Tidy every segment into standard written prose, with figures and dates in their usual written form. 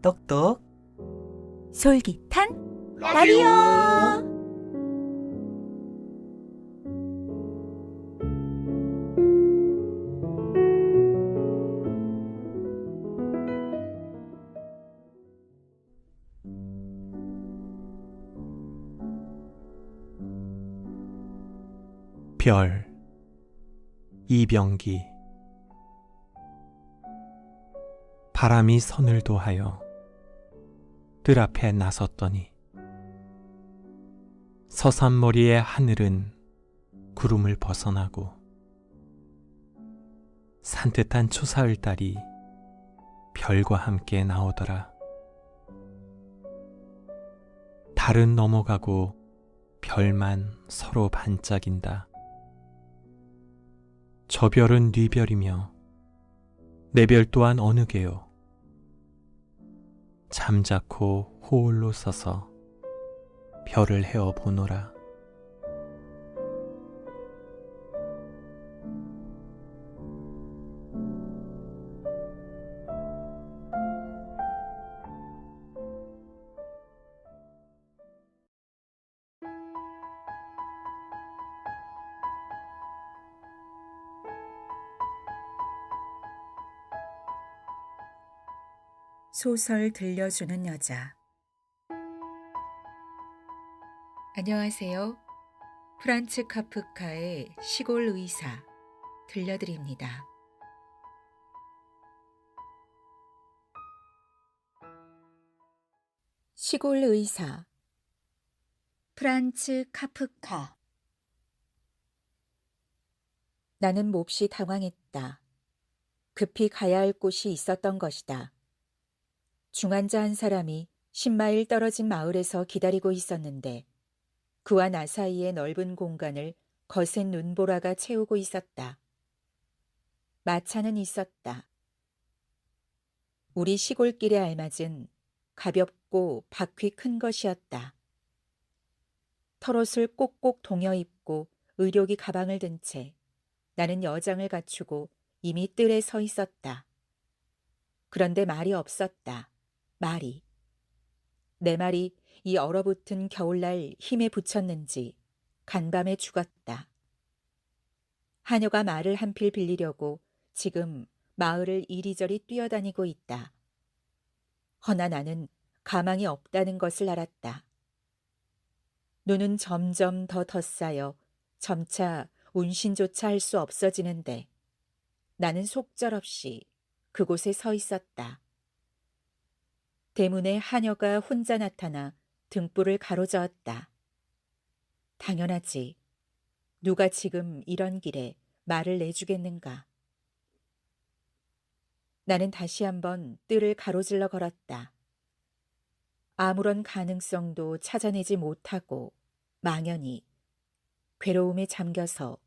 똑똑 솔깃한 라디오. 별 이병기. 바람이 선을 도하여 뜰 앞에 나섰더니 서산머리의 하늘은 구름을 벗어나고 산뜻한 초사을달이 별과 함께 나오더라. 달은 넘어가고 별만 서로 반짝인다. 저 별은 네 별이며 내 별 또한 어느 게요. 잠자코 호울로 서서 별을 헤어 보노라. 소설 들려주는 여자. 안녕하세요. 프란츠 카프카의 시골 의사 들려드립니다. 시골 의사, 프란츠 카프카. 나는 몹시 당황했다. 급히 가야 할 곳이 있었던 것이다. 중환자 한 사람이 10마일 떨어진 마을에서 기다리고 있었는데 그와 나 사이의 넓은 공간을 거센 눈보라가 채우고 있었다. 마차는 있었다. 우리 시골길에 알맞은 가볍고 바퀴 큰 것이었다. 털옷을 꼭꼭 동여 입고 의료기 가방을 든 채 나는 여장을 갖추고 이미 뜰에 서 있었다. 그런데 말이 없었다. 말이. 내 말이 이 얼어붙은 겨울날 힘에 부쳤는지 간밤에 죽었다. 하녀가 말을 한 필 빌리려고 지금 마을을 이리저리 뛰어다니고 있다. 허나 나는 가망이 없다는 것을 알았다. 눈은 점점 더 덧싸여 점차 운신조차 할 수 없어지는데 나는 속절없이 그곳에 서 있었다. 대문에 하녀가 혼자 나타나 등불을 가로저었다. 당연하지. 누가 지금 이런 길에 말을 내주겠는가. 나는 다시 한번 뜰을 가로질러 걸었다. 아무런 가능성도 찾아내지 못하고 망연히 괴로움에 잠겨서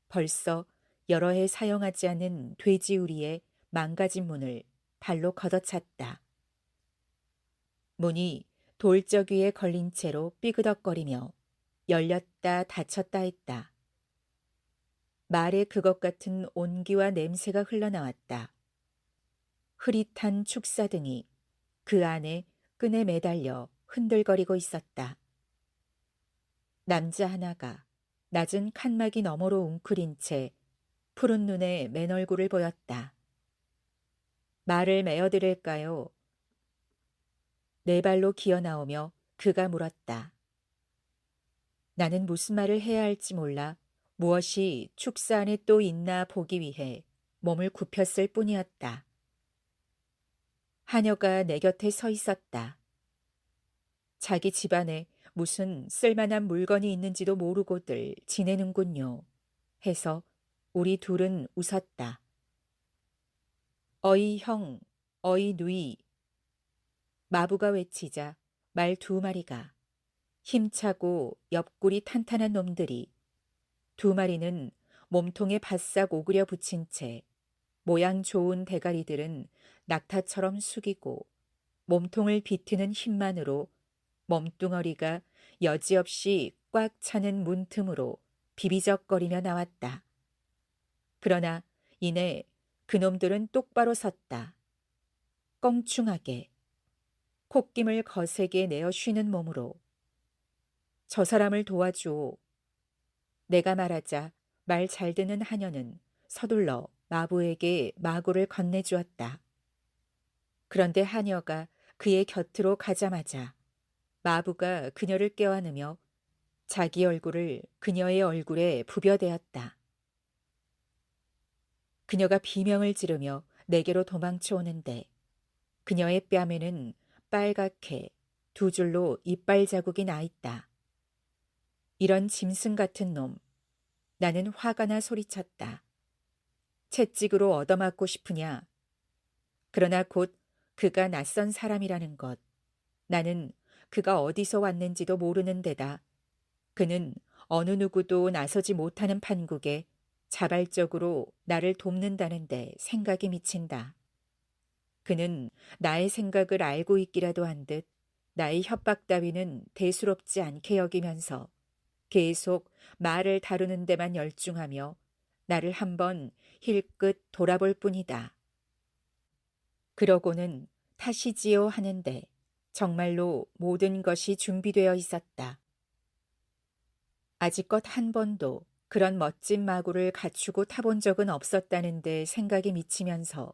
벌써 여러 해 사용하지 않은 돼지우리의 망가진 문을 발로 걷어찼다. 문이 돌적 위에 걸린 채로 삐그덕거리며 열렸다 닫혔다 했다. 말에 그것 같은 온기와 냄새가 흘러나왔다. 흐릿한 축사등이 그 안에 끈에 매달려 흔들거리고 있었다. 남자 하나가 낮은 칸막이 너머로 웅크린 채 푸른 눈에 맨 얼굴을 보였다. 말을 메어드릴까요? 네 발로 기어 나오며 그가 물었다. 나는 무슨 말을 해야 할지 몰라 무엇이 축사 안에 또 있나 보기 위해 몸을 굽혔을 뿐이었다. 하녀가 내 곁에 서 있었다. 자기 집안에 무슨 쓸만한 물건이 있는지도 모르고들 지내는군요. 해서 우리 둘은 웃었다. 어이 형, 어이 누이. 마부가 외치자 말 2마리가 힘차고 옆구리 탄탄한 놈들이 2마리는 몸통에 바싹 오그려 붙인 채 모양 좋은 대가리들은 낙타처럼 숙이고 몸통을 비트는 힘만으로 몸뚱어리가 여지없이 꽉 차는 문틈으로 비비적거리며 나왔다. 그러나 이내 그놈들은 똑바로 섰다. 껑충하게 콧김을 거세게 내어 쉬는 몸으로 저 사람을 도와주오. 내가 말하자 말 잘 듣는 하녀는 서둘러 마부에게 마구를 건네주었다. 그런데 하녀가 그의 곁으로 가자마자 마부가 그녀를 껴안으며 자기 얼굴을 그녀의 얼굴에 부벼대었다. 그녀가 비명을 지르며 내게로 도망쳐 오는데 그녀의 뺨에는 빨갛게 두 줄로 이빨 자국이 나 있다. 이런 짐승 같은 놈. 나는 화가 나 소리쳤다. 채찍으로 얻어맞고 싶으냐? 그러나 곧 그가 낯선 사람이라는 것. 나는 그가 어디서 왔는지도 모르는 데다 그는 어느 누구도 나서지 못하는 판국에 자발적으로 나를 돕는다는데 생각이 미친다. 그는 나의 생각을 알고 있기라도 한 듯 나의 협박 따위는 대수롭지 않게 여기면서 계속 말을 다루는 데만 열중하며 나를 한번 힐끗 돌아볼 뿐이다. 그러고는 타시지요 하는데 정말로 모든 것이 준비되어 있었다. 아직껏 한 번도 그런 멋진 마구를 갖추고 타본 적은 없었다는데 생각이 미치면서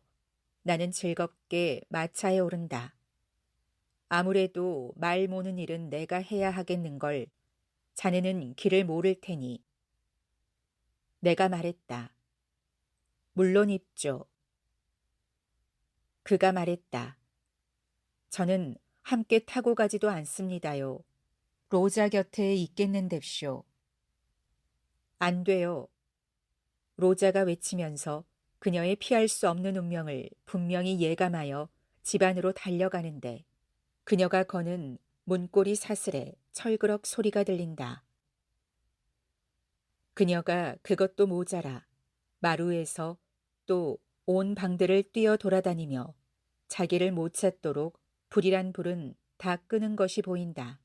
나는 즐겁게 마차에 오른다. 아무래도 말 모는 일은 내가 해야 하겠는걸. 자네는 길을 모를 테니. 내가 말했다. 물론 입죠. 그가 말했다. 저는 함께 타고 가지도 않습니다요. 로자 곁에 있겠는데쇼. 안 돼요. 로자가 외치면서 그녀의 피할 수 없는 운명을 분명히 예감하여 집 안으로 달려가는데 그녀가 거는 문고리 사슬에 철그럭 소리가 들린다. 그녀가 그것도 모자라 마루에서 또 온 방들을 뛰어 돌아다니며 자기를 못 찾도록 불이란 불은 다 끄는 것이 보인다.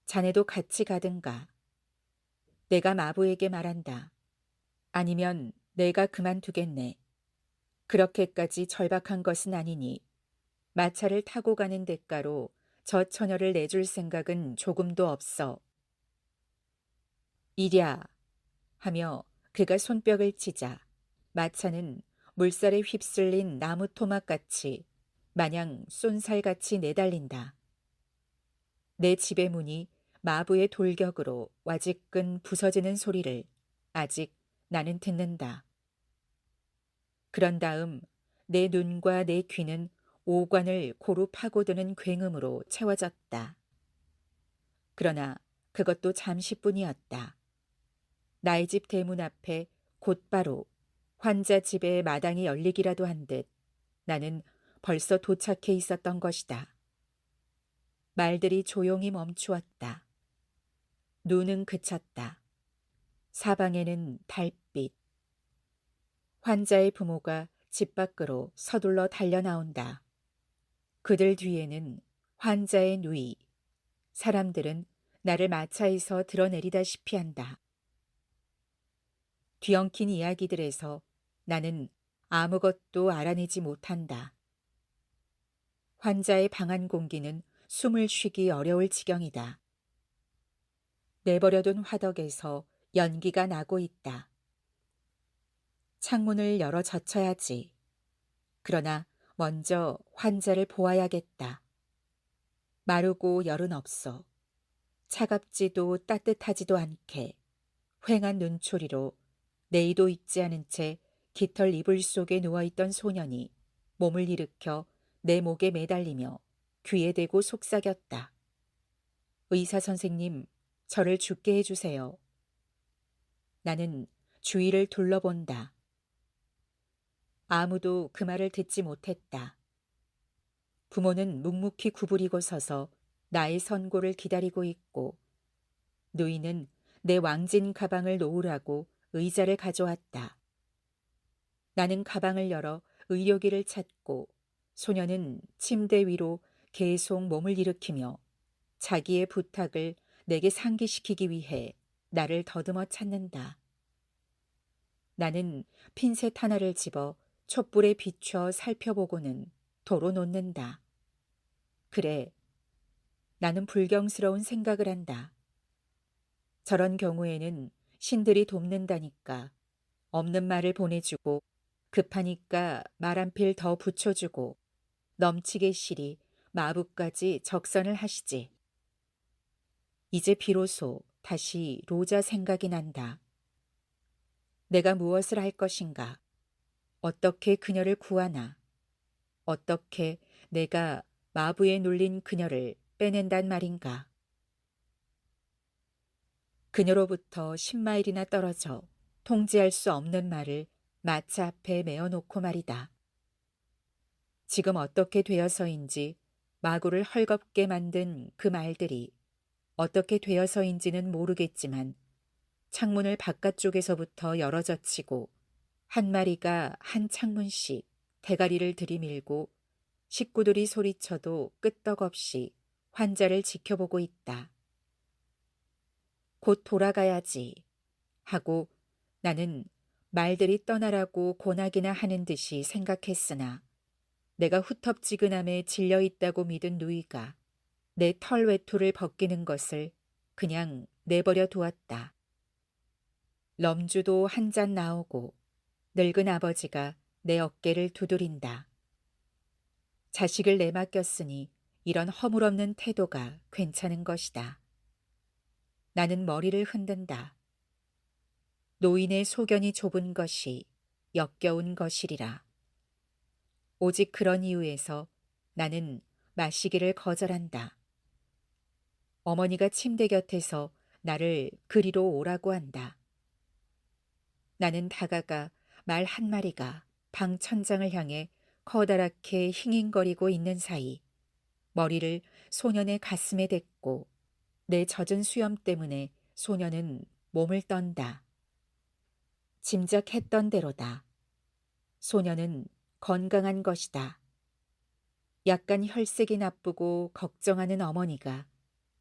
자네도 같이 가든가. 내가 마부에게 말한다. 아니면 내가 그만두겠네. 그렇게까지 절박한 것은 아니니 마차를 타고 가는 대가로 저 처녀를 내줄 생각은 조금도 없어. 이랴 하며 그가 손뼉을 치자 마차는 물살에 휩쓸린 나무 토막같이 마냥 쏜살같이 내달린다. 내 집의 문이 마부의 돌격으로 와지끈 부서지는 소리를 아직 나는 듣는다. 그런 다음 내 눈과 내 귀는 오관을 고루 파고드는 굉음으로 채워졌다. 그러나 그것도 잠시뿐이었다. 나의 집 대문 앞에 곧바로 환자 집의 마당이 열리기라도 한 듯 나는 벌써 도착해 있었던 것이다. 말들이 조용히 멈추었다. 눈은 그쳤다. 사방에는 달빛. 환자의 부모가 집 밖으로 서둘러 달려나온다. 그들 뒤에는 환자의 누이. 사람들은 나를 마차에서 드러내리다시피 한다. 뒤엉킨 이야기들에서 나는 아무것도 알아내지 못한다. 환자의 방 안 공기는 숨을 쉬기 어려울 지경이다. 내버려둔 화덕에서 연기가 나고 있다. 창문을 열어 젖혀야지. 그러나 먼저 환자를 보아야겠다. 마르고 열은 없어. 차갑지도 따뜻하지도 않게 휑한 눈초리로 내의도 입지 않은 채 깃털 이불 속에 누워있던 소년이 몸을 일으켜 내 목에 매달리며 귀에 대고 속삭였다. 의사 선생님, 저를 죽게 해주세요. 나는 주위를 둘러본다. 아무도 그 말을 듣지 못했다. 부모는 묵묵히 구부리고 서서 나의 선고를 기다리고 있고 누이는 내 왕진 가방을 놓으라고 의자를 가져왔다. 나는 가방을 열어 의료기를 찾고 소녀는 침대 위로 계속 몸을 일으키며 자기의 부탁을 내게 상기시키기 위해 나를 더듬어 찾는다. 나는 핀셋 하나를 집어 촛불에 비춰 살펴보고는 도로 놓는다. 그래, 나는 불경스러운 생각을 한다. 저런 경우에는 신들이 돕는다니까 없는 말을 보내주고 급하니까 말 한 필 더 붙여주고 넘치게 시리 마부까지 적선을 하시지. 이제 비로소 다시 로자 생각이 난다. 내가 무엇을 할 것인가? 어떻게 그녀를 구하나? 어떻게 내가 마부에 눌린 그녀를 빼낸단 말인가? 그녀로부터 10마일이나 떨어져 통지할 수 없는 말을 마차 앞에 메어놓고 말이다. 지금 어떻게 되어서인지 마구를 헐겁게 만든 그 말들이 어떻게 되어서인지는 모르겠지만 창문을 바깥쪽에서부터 열어젖히고 한 마리가 한 창문씩 대가리를 들이밀고 식구들이 소리쳐도 끄떡없이 환자를 지켜보고 있다. 곧 돌아가야지 하고 나는 말들이 떠나라고 권하기나 하는 듯이 생각했으나 내가 후텁지근함에 질려 있다고 믿은 누이가 내 털 외투를 벗기는 것을 그냥 내버려 두었다. 럼주도 한 잔 나오고 늙은 아버지가 내 어깨를 두드린다. 자식을 내맡겼으니 이런 허물없는 태도가 괜찮은 것이다. 나는 머리를 흔든다. 노인의 소견이 좁은 것이 역겨운 것이리라. 오직 그런 이유에서 나는 마시기를 거절한다. 어머니가 침대 곁에서 나를 그리로 오라고 한다. 나는 다가가 말 한 마리가 방 천장을 향해 커다랗게 힝잉거리고 있는 사이 머리를 소년의 가슴에 댔고 내 젖은 수염 때문에 소년은 몸을 떤다. 짐작했던 대로다. 소년은 건강한 것이다. 약간 혈색이 나쁘고 걱정하는 어머니가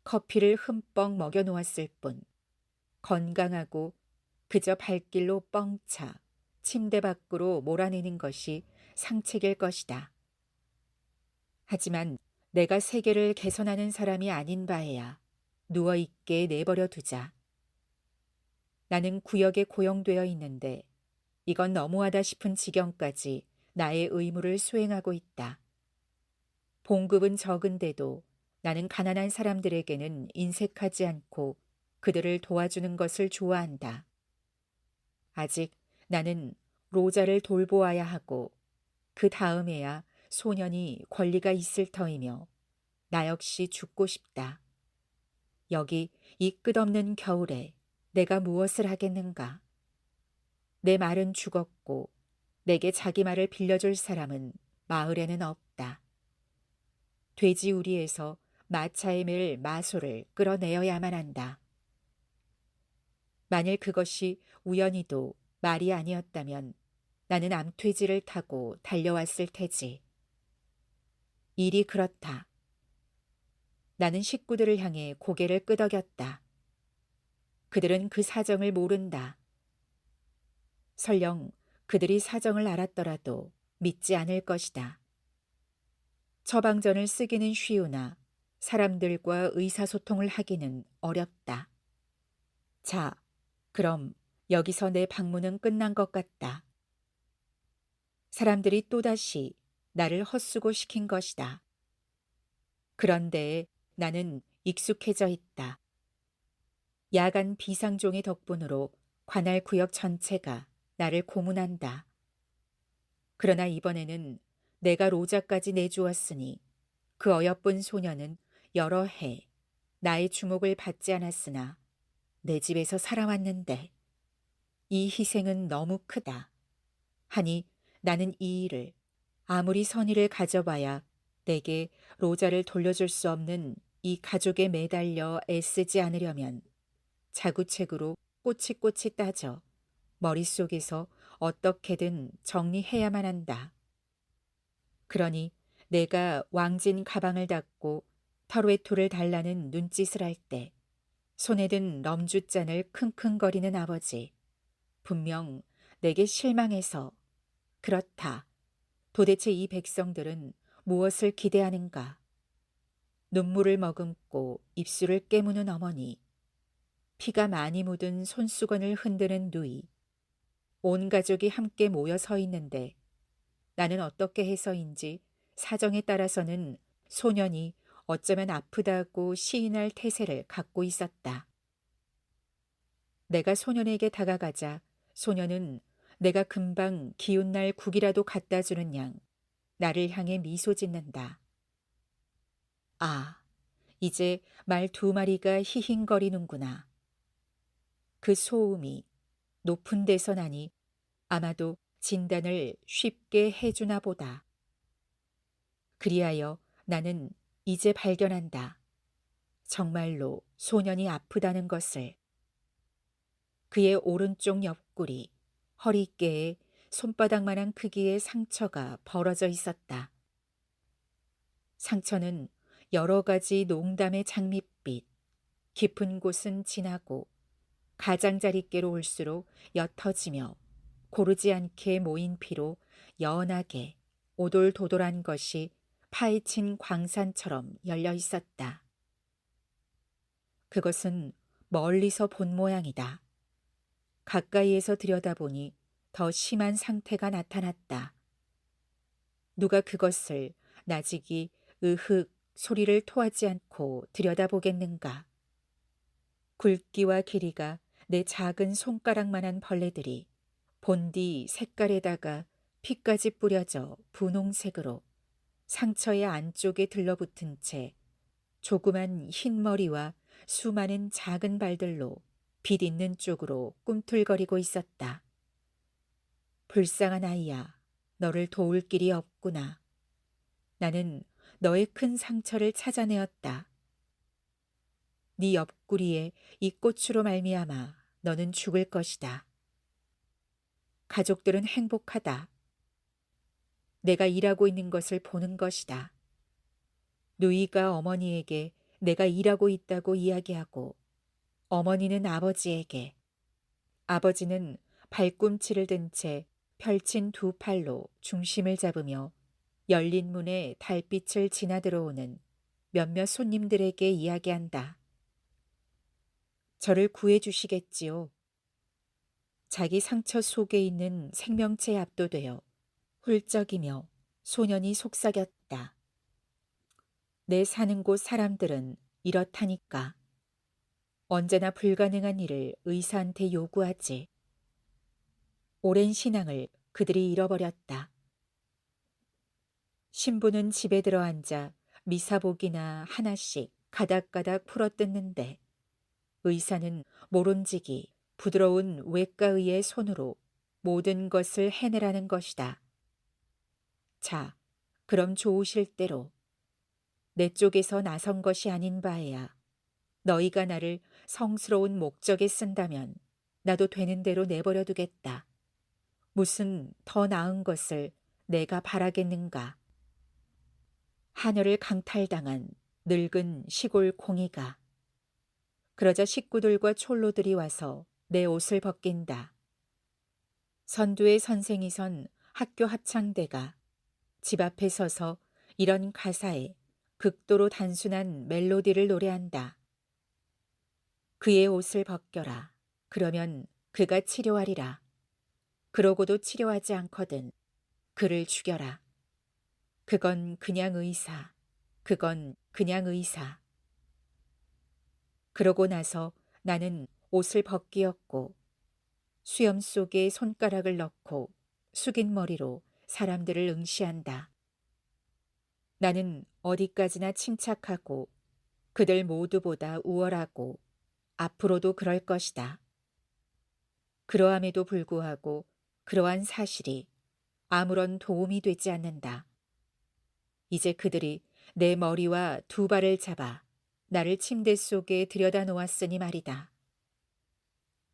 커피를 흠뻑 먹여놓았을 뿐 건강하고 그저 발길로 뻥차 침대 밖으로 몰아내는 것이 상책일 것이다. 하지만 내가 세계를 개선하는 사람이 아닌 바에야 누워있게 내버려 두자. 나는 구역에 고용되어 있는데 이건 너무하다 싶은 지경까지 나의 의무를 수행하고 있다. 봉급은 적은데도 나는 가난한 사람들에게는 인색하지 않고 그들을 도와주는 것을 좋아한다. 아직 나는 로자를 돌보아야 하고 그 다음에야 소년이 권리가 있을 터이며 나 역시 죽고 싶다. 여기 이 끝없는 겨울에 내가 무엇을 하겠는가? 내 말은 죽었고 내게 자기 말을 빌려줄 사람은 마을에는 없다. 돼지우리에서 마차에 맬 마소를 끌어내어야만 한다. 만일 그것이 우연히도 말이 아니었다면 나는 암퇴지를 타고 달려왔을 테지. 일이 그렇다. 나는 식구들을 향해 고개를 끄덕였다. 그들은 그 사정을 모른다. 설령 그들이 사정을 알았더라도 믿지 않을 것이다. 처방전을 쓰기는 쉬우나 사람들과 의사소통을 하기는 어렵다. 자, 그럼 여기서 내 방문은 끝난 것 같다. 사람들이 또다시 나를 헛수고 시킨 것이다. 그런데 나는 익숙해져 있다. 야간 비상종의 덕분으로 관할 구역 전체가 나를 고문한다. 그러나 이번에는 내가 로자까지 내주었으니 그 어여쁜 소녀는 여러 해 나의 주목을 받지 않았으나 내 집에서 살아왔는데 이 희생은 너무 크다. 하니 나는 이 일을 아무리 선의를 가져봐야 내게 로자를 돌려줄 수 없는 이 가족에 매달려 애쓰지 않으려면 자구책으로 꼬치꼬치 따져 머릿속에서 어떻게든 정리해야만 한다. 그러니 내가 왕진 가방을 닫고 털외투를 달라는 눈짓을 할 때 손에 든 럼주잔을 킁킁거리는 아버지. 분명 내게 실망해서 그렇다. 도대체 이 백성들은 무엇을 기대하는가? 눈물을 머금고 입술을 깨무는 어머니, 피가 많이 묻은 손수건을 흔드는 누이, 온 가족이 함께 모여 서 있는데 나는 어떻게 해서인지 사정에 따라서는 소년이 어쩌면 아프다고 시인할 태세를 갖고 있었다. 내가 소년에게 다가가자 소년은 내가 금방 기운 날 국이라도 갖다 주는 양 나를 향해 미소 짓는다. 아, 이제 말 두 마리가 히힝거리는구나. 그 소음이 높은 데서 나니 아마도 진단을 쉽게 해주나 보다. 그리하여 나는 이제 발견한다. 정말로 소년이 아프다는 것을. 그의 오른쪽 옆구리, 허리께에 손바닥만한 크기의 상처가 벌어져 있었다. 상처는 여러 가지 농담의 장밋빛, 깊은 곳은 진하고 가장자리께로 올수록 옅어지며 고르지 않게 모인 피로 연하게 오돌도돌한 것이 파헤친 광산처럼 열려 있었다. 그것은 멀리서 본 모양이다. 가까이에서 들여다보니 더 심한 상태가 나타났다. 누가 그것을 나직이 으흑 소리를 토하지 않고 들여다보겠는가. 굵기와 길이가 내 작은 손가락만한 벌레들이 본디 색깔에다가 피까지 뿌려져 분홍색으로 상처의 안쪽에 들러붙은 채 조그만 흰 머리와 수많은 작은 발들로 빛 있는 쪽으로 꿈틀거리고 있었다. 불쌍한 아이야, 너를 도울 길이 없구나. 나는 너의 큰 상처를 찾아내었다. 네 옆구리에 이 꽃으로 말미암아 너는 죽을 것이다. 가족들은 행복하다. 내가 일하고 있는 것을 보는 것이다. 누이가 어머니에게 내가 일하고 있다고 이야기하고 어머니는 아버지에게, 아버지는 발꿈치를 든 채 펼친 두 팔로 중심을 잡으며 열린 문에 달빛을 지나 들어오는 몇몇 손님들에게 이야기한다. 저를 구해 주시겠지요. 자기 상처 속에 있는 생명체에 압도되어 훌쩍이며 소년이 속삭였다. 내 사는 곳 사람들은 이렇다니까. 언제나 불가능한 일을 의사한테 요구하지. 오랜 신앙을 그들이 잃어버렸다. 신부는 집에 들어앉아 미사복이나 하나씩 가닥가닥 풀어뜯는데 의사는 모론지기 부드러운 외과의의 손으로 모든 것을 해내라는 것이다. 자, 그럼 좋으실 대로. 내 쪽에서 나선 것이 아닌 바에야 너희가 나를 성스러운 목적에 쓴다면 나도 되는 대로 내버려 두겠다. 무슨 더 나은 것을 내가 바라겠는가. 하늘을 강탈당한 늙은 시골 콩이가. 그러자 식구들과 촐로들이 와서 내 옷을 벗긴다. 선두의 선생이 선 학교 합창대가 집 앞에 서서 이런 가사에 극도로 단순한 멜로디를 노래한다. 그의 옷을 벗겨라. 그러면 그가 치료하리라. 그러고도 치료하지 않거든 그를 죽여라. 그건 그냥 의사. 그건 그냥 의사. 그러고 나서 나는 옷을 벗기었고 수염 속에 손가락을 넣고 숙인 머리로 사람들을 응시한다. 나는 어디까지나 침착하고 그들 모두보다 우월하고 앞으로도 그럴 것이다. 그러함에도 불구하고 그러한 사실이 아무런 도움이 되지 않는다. 이제 그들이 내 머리와 두 발을 잡아 나를 침대 속에 들여다 놓았으니 말이다.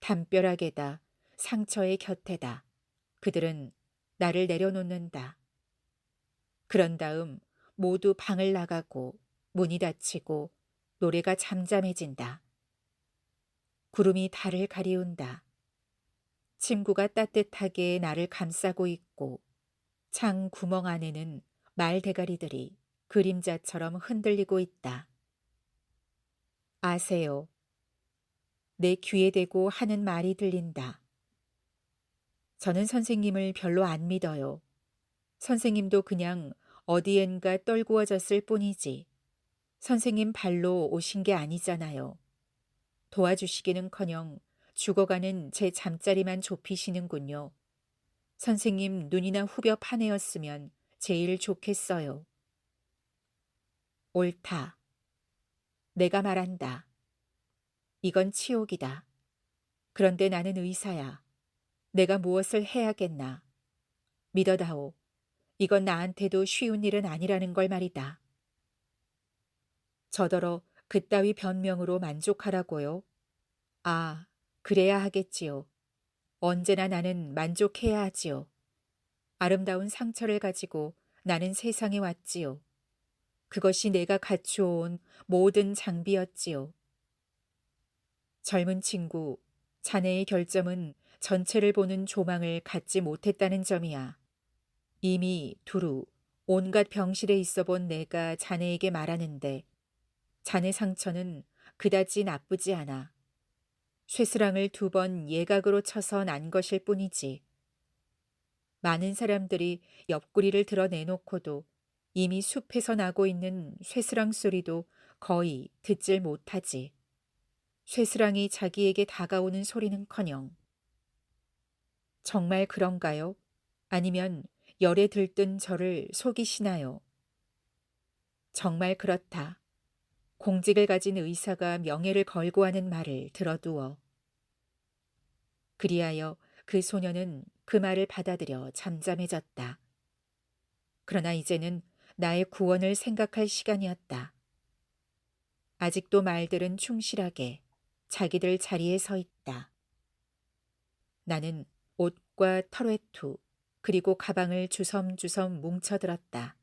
담벼락에다 상처의 곁에다 그들은 나를 내려놓는다. 그런 다음 모두 방을 나가고 문이 닫히고 노래가 잠잠해진다. 구름이 달을 가리운다. 친구가 따뜻하게 나를 감싸고 있고 창 구멍 안에는 말 대가리들이 그림자처럼 흔들리고 있다. 아세요. 내 귀에 대고 하는 말이 들린다. 저는 선생님을 별로 안 믿어요. 선생님도 그냥 어디엔가 떨구어졌을 뿐이지. 선생님 발로 오신 게 아니잖아요. 도와주시기는커녕 죽어가는 제 잠자리만 좁히시는군요. 선생님 눈이나 후벼 파내었으면 제일 좋겠어요. 옳다. 내가 말한다. 이건 치욕이다. 그런데 나는 의사야. 내가 무엇을 해야겠나. 믿어다오. 이건 나한테도 쉬운 일은 아니라는 걸 말이다. 저더러 그따위 변명으로 만족하라고요? 아, 그래야 하겠지요. 언제나 나는 만족해야 하지요. 아름다운 상처를 가지고 나는 세상에 왔지요. 그것이 내가 갖추어온 모든 장비였지요. 젊은 친구, 자네의 결점은 전체를 보는 조망을 갖지 못했다는 점이야. 이미 두루 온갖 병실에 있어 본 내가 자네에게 말하는데 자네 상처는 그다지 나쁘지 않아. 쇠스랑을 2번 예각으로 쳐서 난 것일 뿐이지. 많은 사람들이 옆구리를 드러내놓고도 이미 숲에서 나고 있는 쇠스랑 소리도 거의 듣질 못하지. 쇠스랑이 자기에게 다가오는 소리는커녕. 정말 그런가요? 아니면 열에 들뜬 저를 속이시나요? 정말 그렇다. 공직을 가진 의사가 명예를 걸고 하는 말을 들어두어. 그리하여 그 소녀는 그 말을 받아들여 잠잠해졌다. 그러나 이제는 나의 구원을 생각할 시간이었다. 아직도 말들은 충실하게 자기들 자리에 서 있다. 나는 옷과 털외투 그리고 가방을 주섬주섬 뭉쳐들었다.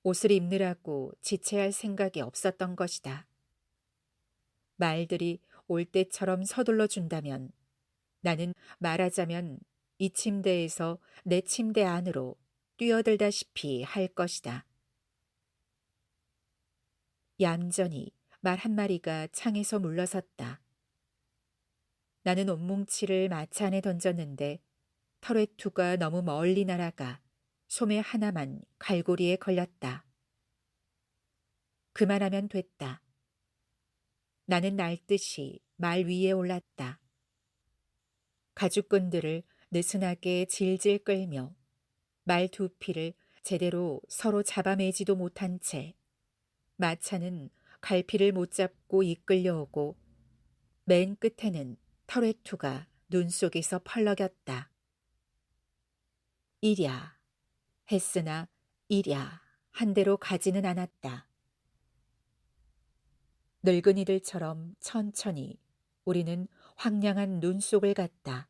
옷을 입느라고 지체할 생각이 없었던 것이다. 말들이 올 때처럼 서둘러 준다면 나는 말하자면 이 침대에서 내 침대 안으로 뛰어들다시피 할 것이다. 얌전히 말 한마리가 창에서 물러섰다. 나는 옷뭉치를 마차 안에 던졌는데 털외투가 너무 멀리 날아가 소매 하나만 갈고리에 걸렸다. 그만하면 됐다. 나는 날듯이 말 위에 올랐다. 가죽끈들을 느슨하게 질질 끌며 말 2피를 제대로 서로 잡아매지도 못한 채 마차는 갈피를 못 잡고 이끌려오고 맨 끝에는 털외투가 눈 속에서 펄럭였다. 이랴 했으나 이랴 한 대로 가지는 않았다. 늙은이들처럼 천천히 우리는 황량한 눈 속을 갔다.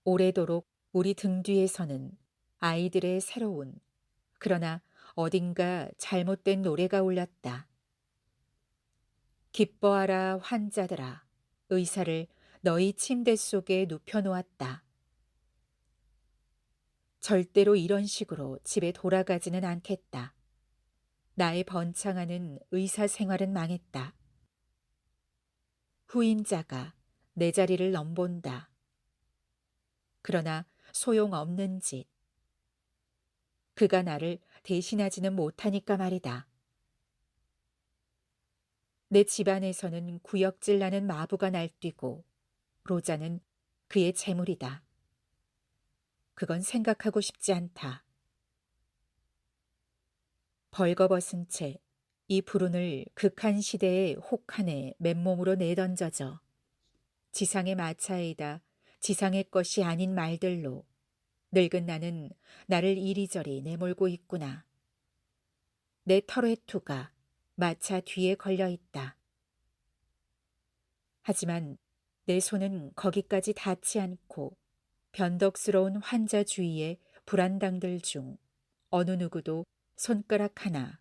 오래도록 우리 등 뒤에서는 아이들의 새로운 그러나 어딘가 잘못된 노래가 울렸다. 기뻐하라 환자들아 의사를 너희 침대 속에 눕혀놓았다. 절대로 이런 식으로 집에 돌아가지는 않겠다. 나의 번창하는 의사 생활은 망했다. 후임자가 내 자리를 넘본다. 그러나 소용없는 짓. 그가 나를 대신하지는 못하니까 말이다. 내 집안에서는 구역질 나는 마부가 날뛰고 로자는 그의 재물이다. 그건 생각하고 싶지 않다. 벌거벗은 채 이 불운을 극한 시대의 혹한에 맨몸으로 내던져져 지상의 마차에다 지상의 것이 아닌 말들로 늙은 나는 나를 이리저리 내몰고 있구나. 내 털외투가 마차 뒤에 걸려 있다. 하지만 내 손은 거기까지 닿지 않고 변덕스러운 환자 주위의 불안당들 중 어느 누구도 손가락 하나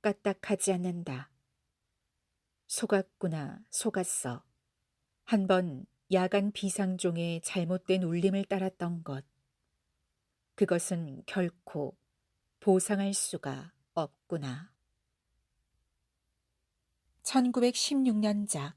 까딱하지 않는다. 속았구나, 속았어. 한 번 야간 비상종의 잘못된 울림을 따랐던 것. 그것은 결코 보상할 수가 없구나. 1916년작